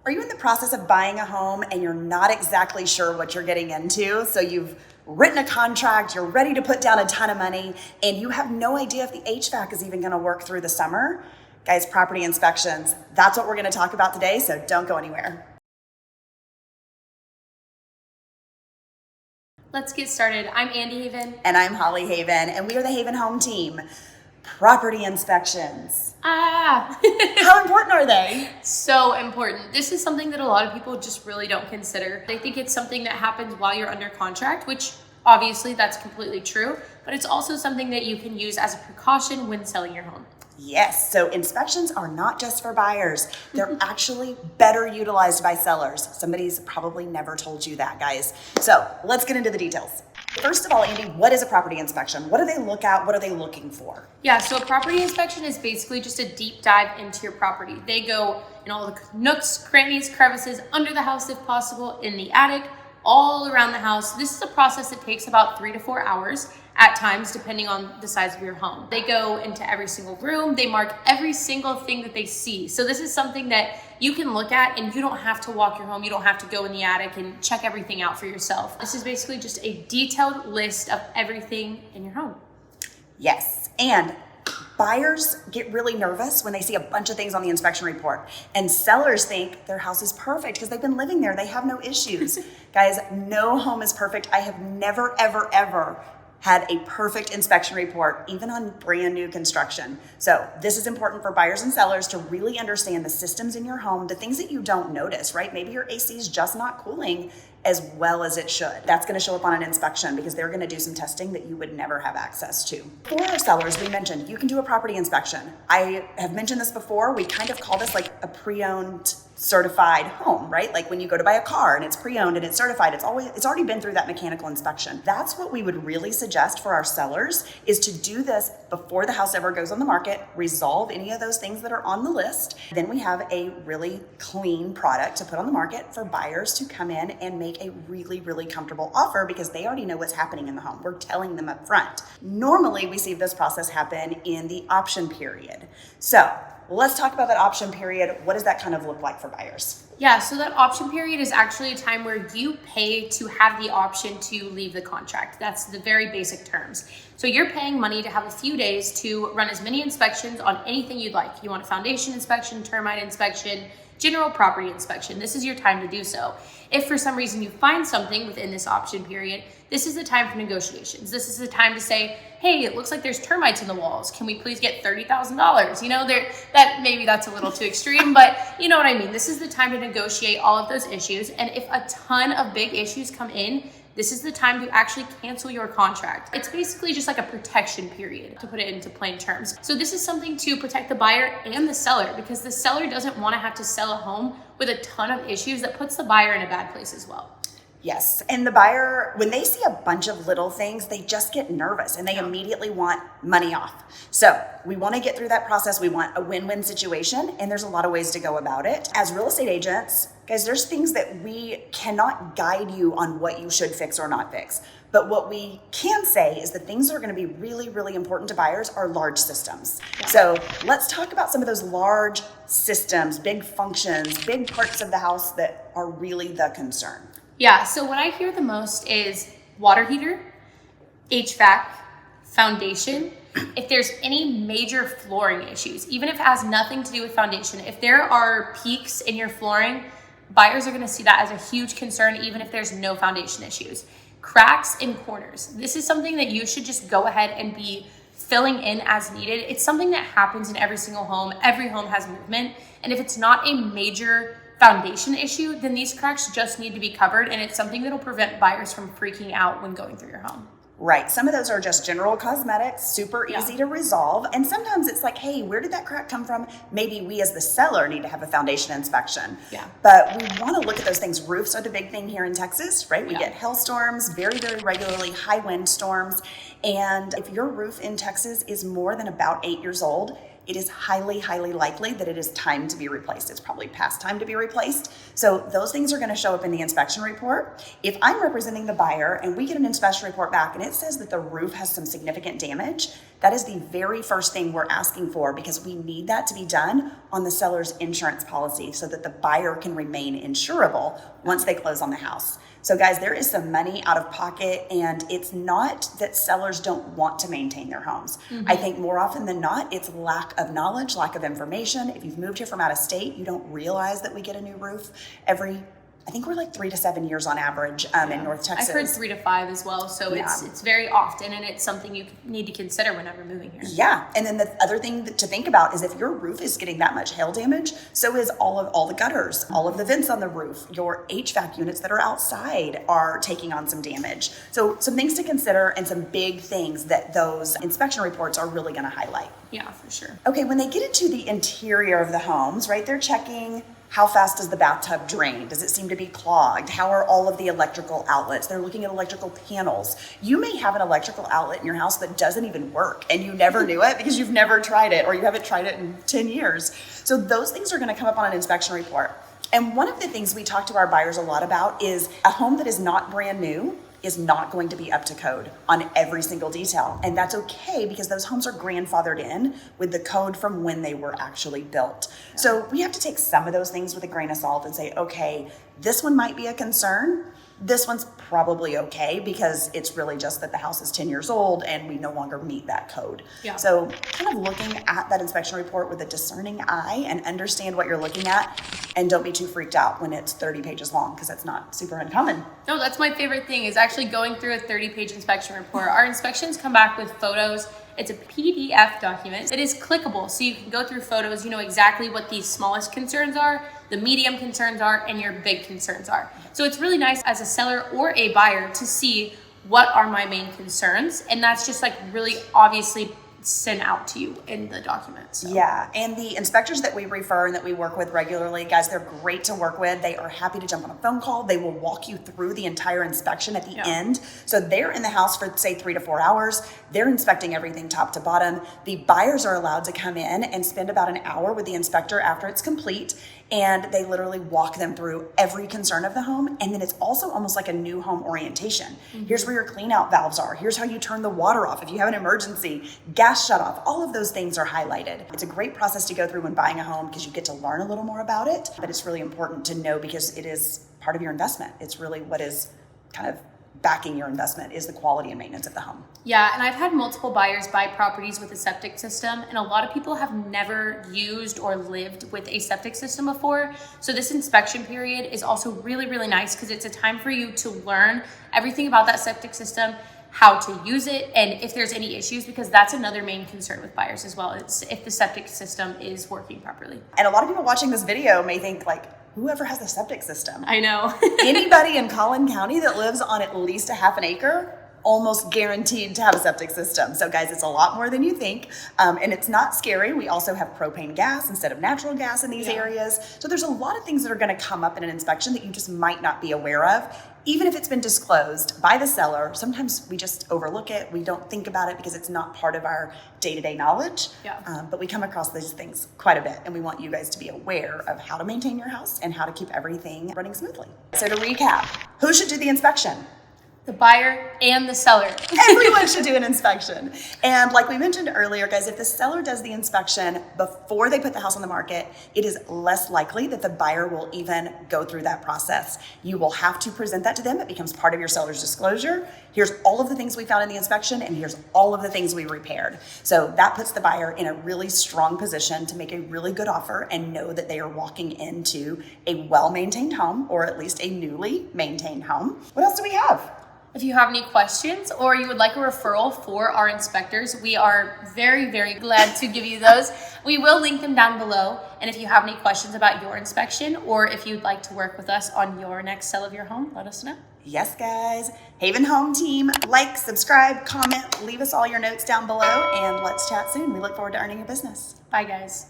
Are you in the process of buying a home and you're not exactly sure what you're getting into? So you've written a contract, you're ready to put down a ton of money, and you have no idea if the HVAC is even gonna work through the summer? Guys, property inspections, that's what we're gonna talk about today, so don't go anywhere. Let's get started. I'm Andy Haven. And I'm Holly Haven, and we are the Haven Home Team. Property inspections. How important are they? So important. This is something that a lot of people just really don't consider. They think it's something that happens while you're under contract, which obviously that's completely true, but it's also something that you can use as a precaution when selling your home. Yes, so inspections are not just for buyers. They're actually better utilized by sellers. Somebody's probably never told you that, guys. So let's get into the details. First of all, Andy, what is a property inspection? What do they look at? What are they looking for? Yeah, so a property inspection is basically just a deep dive into your property. They go in all the nooks, crannies, crevices, under the house if possible, in the attic, all around the house. This is a process that takes about 3 to 4 hours at times, depending on the size of your home. They go into every single room. They mark every single thing that they see. So this is something that you can look at and you don't have to walk your home. You don't have to go in the attic and check everything out for yourself. This is basically just a detailed list of everything in your home. Yes, and buyers get really nervous when they see a bunch of things on the inspection report, and sellers think their house is perfect because they've been living there. They have no issues. Guys, no home is perfect. I have never, ever, ever had a perfect inspection report, even on brand new construction. So this is important for buyers and sellers to really understand the systems in your home, the things that you don't notice, right? Maybe your AC is just not cooling as well as it should. That's gonna show up on an inspection because they're gonna do some testing that you would never have access to. For our sellers, we mentioned you can do a property inspection. I have mentioned this before. We kind of call this like a pre-owned certified home, right? Like when you go to buy a car and it's pre-owned and it's certified, it's already been through that mechanical inspection. That's what we would really suggest for our sellers, is to do this before the house ever goes on the market, resolve any of those things that are on the list. Then we have a really clean product to put on the market for buyers to come in and make a really, really comfortable offer because they already know what's happening in the home. We're telling them up front. Normally, we see this process happen in the option period. So let's talk about that option period. What does that kind of look like for buyers? Yeah, so that option period is actually a time where you pay to have the option to leave the contract. That's the very basic terms. So you're paying money to have a few days to run as many inspections on anything you'd like. You want a foundation inspection, termite inspection, general property inspection. This is your time to do so. If for some reason you find something within this option period, this is the time for negotiations. This is the time to say, hey, it looks like there's termites in the walls. Can we please get $30,000? You know, maybe that's a little too extreme, but you know what I mean. This is the time to negotiate all of those issues. And if a ton of big issues come in, this is the time to actually cancel your contract. It's basically just like a protection period, to put it into plain terms. So this is something to protect the buyer and the seller, because the seller doesn't want to have to sell a home with a ton of issues. That puts the buyer in a bad place as well. Yes, and the buyer, when they see a bunch of little things, they just get nervous and they immediately want money off. So we want to get through that process. We want a win-win situation, and there's a lot of ways to go about it. As real estate agents, guys, there's things that we cannot guide you on what you should fix or not fix. But what we can say is the things that are going to be really, really important to buyers are large systems. Yeah. So let's talk about some of those large systems, big functions, big parts of the house that are really the concern. Yeah, so what I hear the most is water heater, HVAC, foundation. If there's any major flooring issues, even if it has nothing to do with foundation, if there are peaks in your flooring, buyers are gonna see that as a huge concern, even if there's no foundation issues. Cracks in corners. This is something that you should just go ahead and be filling in as needed. It's something that happens in every single home. Every home has movement. And if it's not a major foundation issue, then these cracks just need to be covered, and it's something that'll prevent buyers from freaking out when going through your home. Right. Some of those are just general cosmetics, super easy to resolve. And sometimes it's like, hey, where did that crack come from? Maybe we as the seller need to have a foundation inspection. Yeah. But we want to look at those things. Roofs are the big thing here in Texas, right? We get hailstorms very, very regularly, high wind storms. And if your roof in Texas is more than about 8 years old, it is highly, highly likely that it is time to be replaced. It's probably past time to be replaced. So those things are going to show up in the inspection report. If I'm representing the buyer and we get an inspection report back and it says that the roof has some significant damage, that is the very first thing we're asking for, because we need that to be done on the seller's insurance policy so that the buyer can remain insurable once they close on the house. So guys, there is some money out of pocket, and it's not that sellers don't want to maintain their homes. I think more often than not, it's lack of knowledge, lack of information. If you've moved here from out of state, you don't realize that we get a new roof every, I think we're like 3 to 7 years on average in North Texas. I've heard 3 to 5 as well. So it's very often, and it's something you need to consider whenever moving here. Yeah. And then the other thing to think about is if your roof is getting that much hail damage, so is all the gutters, all of the vents on the roof. Your HVAC units that are outside are taking on some damage. So some things to consider and some big things that those inspection reports are really going to highlight. Yeah, for sure. Okay, when they get into the interior of the homes, right, they're checking how fast does the bathtub drain? Does it seem to be clogged? How are all of the electrical outlets? They're looking at electrical panels. You may have an electrical outlet in your house that doesn't even work and you never knew it because you've never tried it or you haven't tried it in 10 years. So those things are going to come up on an inspection report. And one of the things we talk to our buyers a lot about is a home that is not brand new is not going to be up to code on every single detail. And that's okay because those homes are grandfathered in with the code from when they were actually built. Yeah. So we have to take some of those things with a grain of salt and say, okay, this one might be a concern. This one's probably okay because it's really just that the house is 10 years old and we no longer meet that code. Yeah. So kind of looking at that inspection report with a discerning eye and understand what you're looking at, and don't be too freaked out when it's 30 pages long because that's not super uncommon. No, that's my favorite thing is actually going through a 30-page inspection report. Our inspections come back with photos. It's a PDF document. It is clickable, so you can go through photos. You know exactly what the smallest concerns are, the medium concerns are, and your big concerns are. So it's really nice as a seller or a buyer to see what are my main concerns, and that's just like really obviously sent out to you in the document. So. Yeah, and the inspectors that we refer and that we work with regularly, guys, they're great to work with. They are happy to jump on a phone call. They will walk you through the entire inspection at the end. So they're in the house for say 3 to 4 hours. They're inspecting everything top to bottom. The buyers are allowed to come in and spend about an hour with the inspector after it's complete. And they literally walk them through every concern of the home. And then it's also almost like a new home orientation. Here's where your clean out valves are. Here's how you turn the water off if you have an emergency, gas shut off. All of those things are highlighted. It's a great process to go through when buying a home because you get to learn a little more about it. But it's really important to know because it is part of your investment. It's really what is kind of backing your investment is the quality and maintenance of the home. Yeah, and I've had multiple buyers buy properties with a septic system, and a lot of people have never used or lived with a septic system before. So this inspection period is also really, really nice because it's a time for you to learn everything about that septic system, how to use it, and if there's any issues, because that's another main concern with buyers as well, is if the septic system is working properly. And a lot of people watching this video may think like, whoever has a septic system. I know. Anybody in Collin County that lives on at least a half an acre, almost guaranteed to have a septic system. So guys, it's a lot more than you think. And it's not scary. We also have propane gas instead of natural gas in these areas. So there's a lot of things that are going to come up in an inspection that you just might not be aware of. Even if it's been disclosed by the seller, sometimes we just overlook it. We don't think about it because it's not part of our day-to-day knowledge. But we come across these things quite a bit, and we want you guys to be aware of how to maintain your house and how to keep everything running smoothly. So to recap, who should do the inspection? The buyer and the seller. Everyone should do an inspection. And like we mentioned earlier, guys, if the seller does the inspection before they put the house on the market, it is less likely that the buyer will even go through that process. You will have to present that to them. It becomes part of your seller's disclosure. Here's all of the things we found in the inspection, and here's all of the things we repaired. So that puts the buyer in a really strong position to make a really good offer and know that they are walking into a well-maintained home, or at least a newly maintained home. What else do we have? If you have any questions or you would like a referral for our inspectors, we are very, very glad to give you those. We will link them down below. And if you have any questions about your inspection or if you'd like to work with us on your next sale of your home, let us know. Yes, guys. Haven Home Team, like, subscribe, comment, leave us all your notes down below, and let's chat soon. We look forward to earning your business. Bye, guys.